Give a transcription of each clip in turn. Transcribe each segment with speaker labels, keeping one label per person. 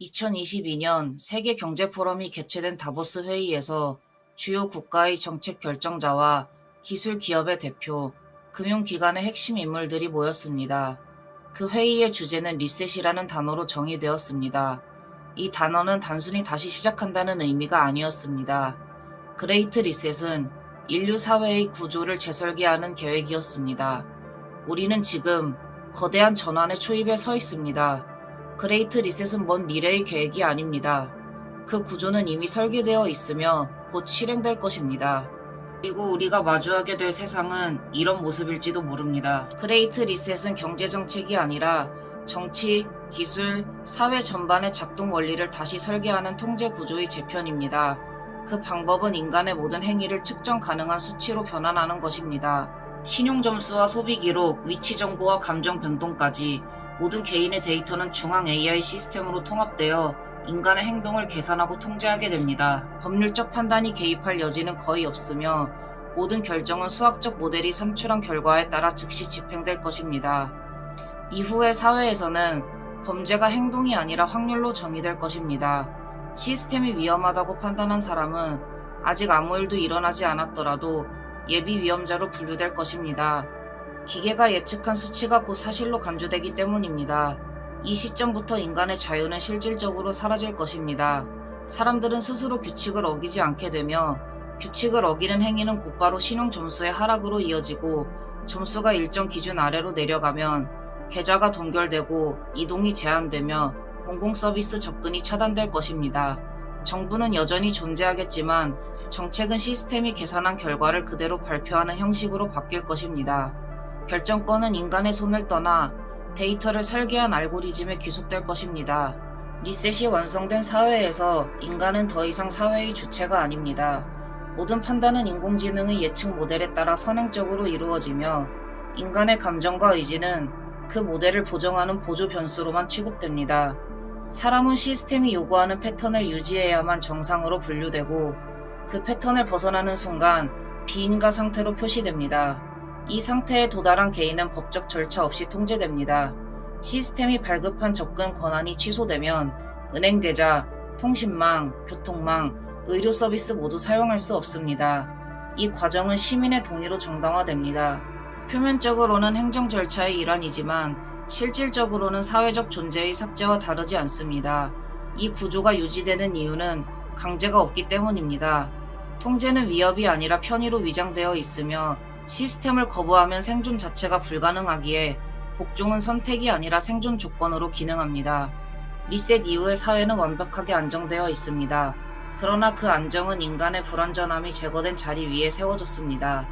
Speaker 1: 2022년 세계경제포럼이 개최된 다보스 회의에서 주요 국가의 정책 결정자와 기술 기업의 대표, 금융기관의 핵심 인물들이 모였습니다. 그 회의의 주제는 리셋이라는 단어로 정의되었습니다. 이 단어는 단순히 다시 시작한다는 의미가 아니었습니다. 그레이트 리셋은 인류 사회의 구조를 재설계하는 계획이었습니다. 우리는 지금 거대한 전환의 초입에 서 있습니다. 그레이트 리셋은 먼 미래의 계획이 아닙니다. 그 구조는 이미 설계되어 있으며 곧 실행될 것입니다. 그리고 우리가 마주하게 될 세상은 이런 모습일지도 모릅니다. 그레이트 리셋은 경제정책이 아니라 정치, 기술, 사회 전반의 작동 원리를 다시 설계하는 통제 구조의 재편입니다. 그 방법은 인간의 모든 행위를 측정 가능한 수치로 변환하는 것입니다. 신용점수와 소비기록, 위치정보와 감정 변동까지 모든 개인의 데이터는 중앙 AI 시스템으로 통합되어 인간의 행동을 계산하고 통제하게 됩니다. 법률적 판단이 개입할 여지는 거의 없으며 모든 결정은 수학적 모델이 산출한 결과에 따라 즉시 집행될 것입니다. 이후의 사회에서는 범죄가 행동이 아니라 확률로 정의될 것입니다. 시스템이 위험하다고 판단한 사람은 아직 아무 일도 일어나지 않았더라도 예비 위험자로 분류될 것입니다. 기계가 예측한 수치가 곧 사실로 간주되기 때문입니다. 이 시점부터 인간의 자유는 실질적으로 사라질 것입니다. 사람들은 스스로 규칙을 어기지 않게 되며 규칙을 어기는 행위는 곧바로 신용 점수의 하락으로 이어지고 점수가 일정 기준 아래로 내려가면 계좌가 동결되고 이동이 제한되며 공공 서비스 접근이 차단될 것입니다. 정부는 여전히 존재하겠지만 정책은 시스템이 계산한 결과를 그대로 발표하는 형식으로 바뀔 것입니다. 결정권은 인간의 손을 떠나 데이터를 설계한 알고리즘에 귀속될 것입니다. 리셋이 완성된 사회에서 인간은 더 이상 사회의 주체가 아닙니다. 모든 판단은 인공지능의 예측 모델에 따라 선행적으로 이루어지며 인간의 감정과 의지는 그 모델을 보정하는 보조 변수로만 취급됩니다. 사람은 시스템이 요구하는 패턴을 유지해야만 정상으로 분류되고 그 패턴을 벗어나는 순간 비인가 상태로 표시됩니다. 이 상태에 도달한 개인은 법적 절차 없이 통제됩니다. 시스템이 발급한 접근 권한이 취소되면 은행 계좌, 통신망, 교통망, 의료 서비스 모두 사용할 수 없습니다. 이 과정은 시민의 동의로 정당화됩니다. 표면적으로는 행정 절차의 일환이지만 실질적으로는 사회적 존재의 삭제와 다르지 않습니다. 이 구조가 유지되는 이유는 강제가 없기 때문입니다. 통제는 위협이 아니라 편의로 위장되어 있으며 시스템을 거부하면 생존 자체가 불가능하기에 복종은 선택이 아니라 생존 조건으로 기능합니다. 리셋 이후의 사회는 완벽하게 안정되어 있습니다. 그러나 그 안정은 인간의 불완전함이 제거된 자리 위에 세워졌습니다.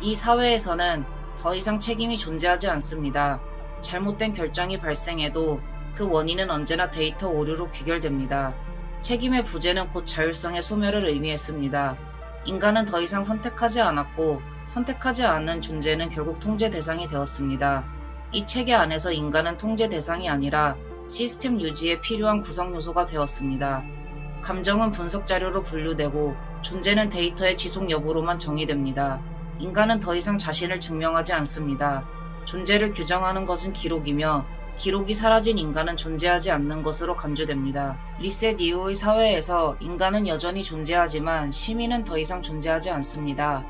Speaker 1: 이 사회에서는 더 이상 책임이 존재하지 않습니다. 잘못된 결정이 발생해도 그 원인은 언제나 데이터 오류로 귀결됩니다. 책임의 부재는 곧 자율성의 소멸을 의미했습니다. 인간은 더 이상 선택하지 않았고 선택하지 않는 존재는 결국 통제 대상이 되었습니다. 이 체계 안에서 인간은 통제 대상이 아니라 시스템 유지에 필요한 구성 요소가 되었습니다. 감정은 분석 자료로 분류되고 존재는 데이터의 지속 여부로만 정의됩니다. 인간은 더 이상 자신을 증명하지 않습니다. 존재를 규정하는 것은 기록이며 기록이 사라진 인간은 존재하지 않는 것으로 간주됩니다. 리셋 이후의 사회에서 인간은 여전히 존재하지만 시민은 더 이상 존재하지 않습니다.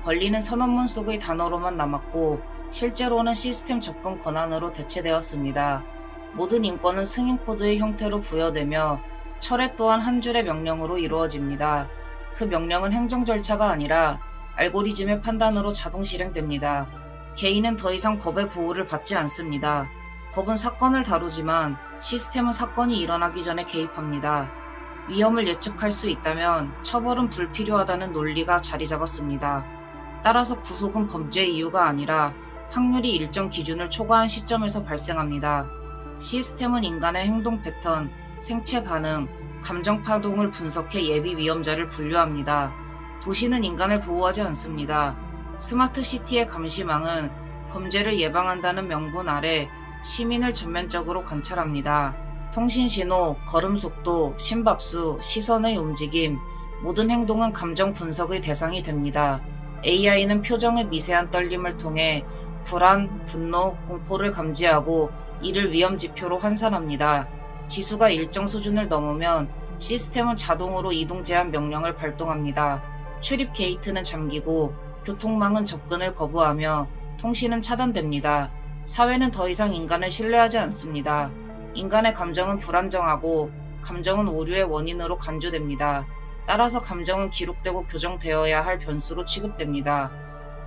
Speaker 1: 권리는 선언문 속의 단어로만 남았고 실제로는 시스템 접근 권한으로 대체되었습니다. 모든 인권은 승인 코드의 형태로 부여되며 철회 또한 한 줄의 명령으로 이루어집니다. 그 명령은 행정 절차가 아니라 알고리즘의 판단으로 자동 실행됩니다. 개인은 더 이상 법의 보호를 받지 않습니다. 법은 사건을 다루지만 시스템은 사건이 일어나기 전에 개입합니다. 위험을 예측할 수 있다면 처벌은 불필요하다는 논리가 자리 잡았습니다. 따라서 구속은 범죄 이유가 아니라 확률이 일정 기준을 초과한 시점에서 발생합니다. 시스템은 인간의 행동 패턴, 생체 반응, 감정 파동을 분석해 예비 위험자를 분류합니다. 도시는 인간을 보호하지 않습니다. 스마트 시티의 감시망은 범죄를 예방한다는 명분 아래 시민을 전면적으로 관찰합니다. 통신 신호, 걸음 속도, 심박수, 시선의 움직임, 모든 행동은 감정 분석의 대상이 됩니다. AI는 표정의 미세한 떨림을 통해 불안, 분노, 공포를 감지하고 이를 위험 지표로 환산합니다. 지수가 일정 수준을 넘으면 시스템은 자동으로 이동 제한 명령을 발동합니다. 출입 게이트는 잠기고 교통망은 접근을 거부하며 통신은 차단됩니다. 사회는 더 이상 인간을 신뢰하지 않습니다. 인간의 감정은 불안정하고 감정은 오류의 원인으로 간주됩니다. 따라서 감정은 기록되고 교정되어야 할 변수로 취급됩니다.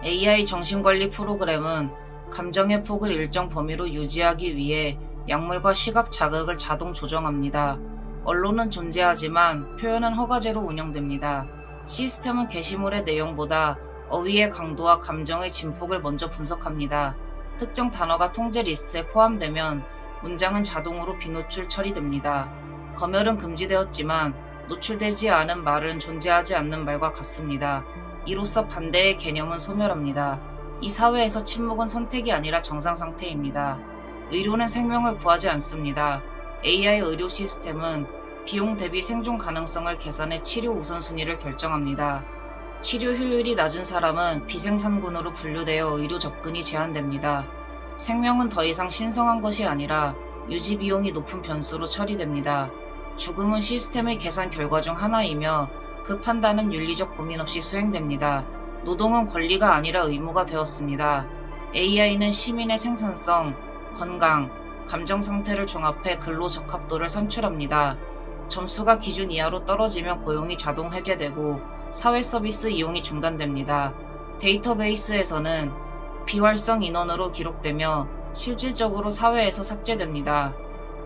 Speaker 1: AI 정신관리 프로그램은 감정의 폭을 일정 범위로 유지하기 위해 약물과 시각 자극을 자동 조정합니다. 언론은 존재하지만 표현은 허가제로 운영됩니다. 시스템은 게시물의 내용보다 어휘의 강도와 감정의 진폭을 먼저 분석합니다. 특정 단어가 통제 리스트에 포함되면 문장은 자동으로 비노출 처리됩니다. 검열은 금지되었지만 노출되지 않은 말은 존재하지 않는 말과 같습니다. 이로써 반대의 개념은 소멸합니다. 이 사회에서 침묵은 선택이 아니라 정상 상태입니다. 의료는 생명을 구하지 않습니다. AI 의료 시스템은 비용 대비 생존 가능성을 계산해 치료 우선순위를 결정합니다. 치료 효율이 낮은 사람은 비생산군으로 분류되어 의료 접근이 제한됩니다. 생명은 더 이상 신성한 것이 아니라 유지 비용이 높은 변수로 처리됩니다. 죽음은 시스템의 계산 결과 중 하나이며 그 판단은 윤리적 고민 없이 수행됩니다. 노동은 권리가 아니라 의무가 되었습니다. AI는 시민의 생산성, 건강, 감정 상태를 종합해 근로 적합도를 산출합니다. 점수가 기준 이하로 떨어지면 고용이 자동 해제되고 사회 서비스 이용이 중단됩니다. 데이터베이스에서는 비활성 인원으로 기록되며 실질적으로 사회에서 삭제됩니다.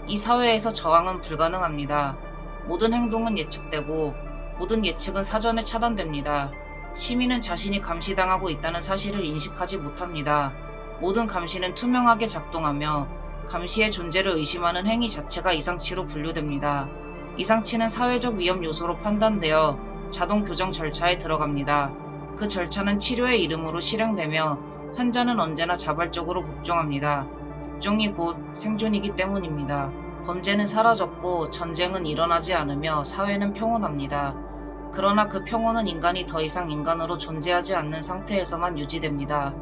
Speaker 1: 이 사회에서 저항은 불가능합니다. 모든 행동은 예측되고 모든 예측은 사전에 차단됩니다. 시민은 자신이 감시당하고 있다는 사실을 인식하지 못합니다. 모든 감시는 투명하게 작동하며 감시의 존재를 의심하는 행위 자체가 이상치로 분류됩니다. 이상치는 사회적 위험 요소로 판단되어 자동 교정 절차에 들어갑니다. 그 절차는 치료의 이름으로 실행되며 환자는 언제나 자발적으로 복종합니다. 복종이 곧 생존이기 때문입니다. 범죄는 사라졌고 전쟁은 일어나지 않으며 사회는 평온합니다. 그러나 그 평온은 인간이 더 이상 인간으로 존재하지 않는 상태에서만 유지됩니다.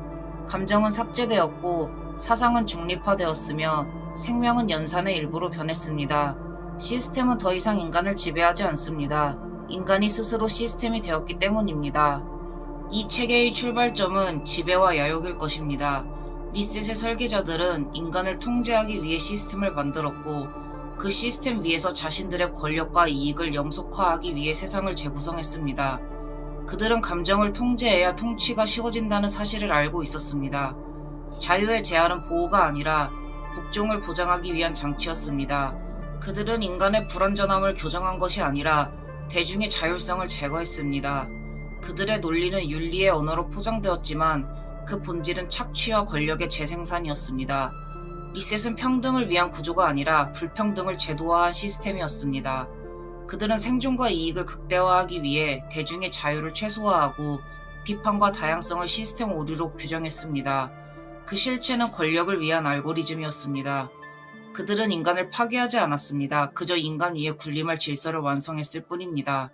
Speaker 1: 감정은 삭제되었고 사상은 중립화되었으며 생명은 연산의 일부로 변했습니다. 시스템은 더 이상 인간을 지배하지 않습니다. 인간이 스스로 시스템이 되었기 때문입니다. 이 체계의 출발점은 지배와 야욕일 것입니다. 리셋의 설계자들은 인간을 통제하기 위해 시스템을 만들었고 그 시스템 위에서 자신들의 권력과 이익을 영속화하기 위해 세상을 재구성했습니다. 그들은 감정을 통제해야 통치가 쉬워진다는 사실을 알고 있었습니다. 자유의 제한은 보호가 아니라 복종을 보장하기 위한 장치였습니다. 그들은 인간의 불완전함을 교정한 것이 아니라 대중의 자율성을 제거했습니다. 그들의 논리는 윤리의 언어로 포장되었지만 그 본질은 착취와 권력의 재생산이었습니다. 리셋은 평등을 위한 구조가 아니라 불평등을 제도화한 시스템이었습니다. 그들은 생존과 이익을 극대화하기 위해 대중의 자유를 최소화하고 비판과 다양성을 시스템 오류로 규정했습니다. 그 실체는 권력을 위한 알고리즘이었습니다. 그들은 인간을 파괴하지 않았습니다. 그저 인간 위에 군림할 질서를 완성했을 뿐입니다.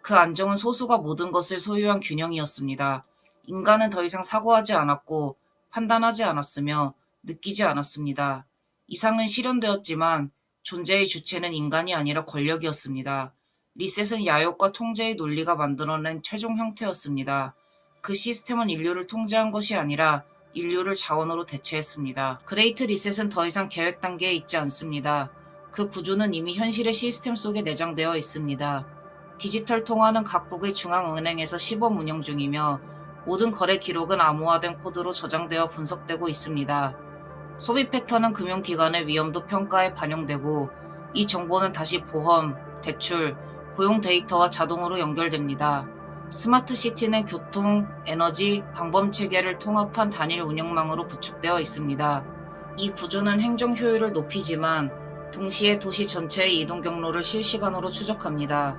Speaker 1: 그 안정은 소수가 모든 것을 소유한 균형이었습니다. 인간은 더 이상 사고하지 않았고 판단하지 않았으며 느끼지 않았습니다. 이상은 실현되었지만 존재의 주체는 인간이 아니라 권력이었습니다. 리셋은 야욕과 통제의 논리가 만들어낸 최종 형태였습니다. 그 시스템은 인류를 통제한 것이 아니라 인류를 자원으로 대체했습니다. 그레이트 리셋은 더 이상 계획 단계에 있지 않습니다. 그 구조는 이미 현실의 시스템 속에 내장되어 있습니다. 디지털 통화는 각국의 중앙은행에서 시범 운영 중이며 모든 거래 기록은 암호화된 코드로 저장되어 분석되고 있습니다. 소비 패턴은 금융기관의 위험도 평가에 반영되고 이 정보는 다시 보험, 대출, 고용 데이터와 자동으로 연결됩니다. 스마트 시티는 교통, 에너지, 방범 체계를 통합한 단일 운영망으로 구축되어 있습니다. 이 구조는 행정 효율을 높이지만 동시에 도시 전체의 이동 경로를 실시간으로 추적합니다.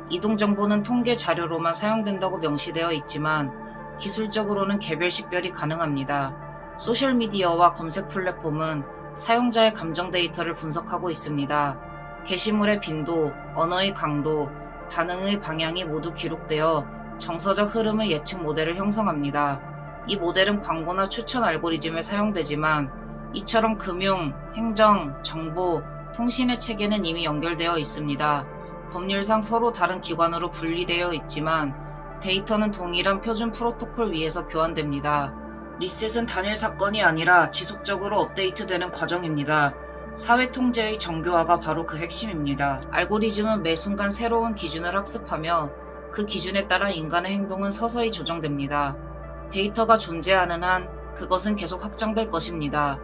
Speaker 1: 이동 정보는 통계 자료로만 사용된다고 명시되어 있지만 기술적으로는 개별 식별이 가능합니다. 소셜미디어와 검색 플랫폼은 사용자의 감정 데이터를 분석하고 있습니다. 게시물의 빈도, 언어의 강도, 반응의 방향이 모두 기록되어 정서적 흐름의 예측 모델을 형성합니다. 이 모델은 광고나 추천 알고리즘에 사용되지만 이처럼 금융, 행정, 정보, 통신의 체계는 이미 연결되어 있습니다. 법률상 서로 다른 기관으로 분리되어 있지만 데이터는 동일한 표준 프로토콜 위에서 교환됩니다. 리셋은 단일 사건이 아니라 지속적으로 업데이트되는 과정입니다. 사회 통제의 정교화가 바로 그 핵심입니다. 알고리즘은 매 순간 새로운 기준을 학습하며 그 기준에 따라 인간의 행동은 서서히 조정됩니다. 데이터가 존재하는 한 그것은 계속 확장될 것입니다.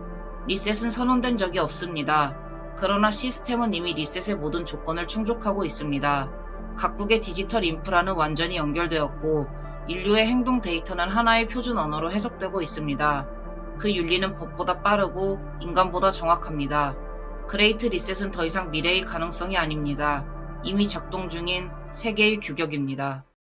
Speaker 1: 리셋은 선언된 적이 없습니다. 그러나 시스템은 이미 리셋의 모든 조건을 충족하고 있습니다. 각국의 디지털 인프라는 완전히 연결되었고 인류의 행동 데이터는 하나의 표준 언어로 해석되고 있습니다. 그 윤리는 법보다 빠르고 인간보다 정확합니다. 그레이트 리셋은 더 이상 미래의 가능성이 아닙니다. 이미 작동 중인 세계의 규격입니다.